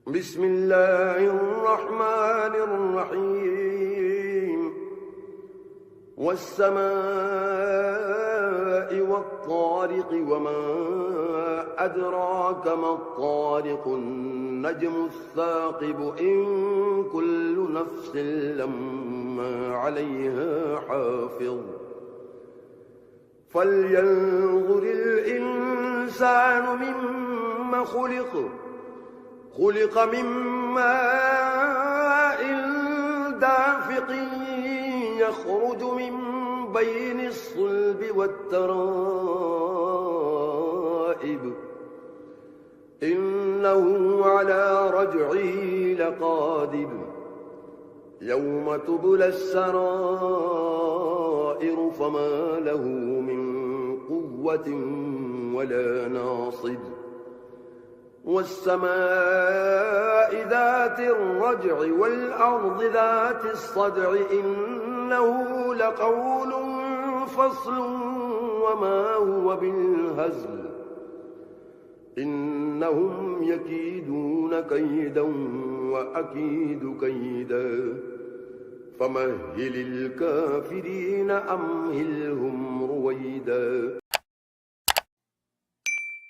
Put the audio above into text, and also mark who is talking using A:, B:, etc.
A: بسم الله الرحمن الرحيم والسماء والطارق وما أدراك ما الطارق النجم الثاقب إن كل نفس لما عليها حافظ فلينظر الإنسان مما خلق من ماء دافق يخرج من بين الصلب والترائب إنه على رجعه لقادر يوم تبلى السرائر فما له من قوة ولا ناصب والسماء ذات الرجع والأرض ذات الصدع إنه لقول فصل وما هو بالهزل إنهم يكيدون كيدا وأكيد كيدا فمهل الكافرين أمهلهم رويدا.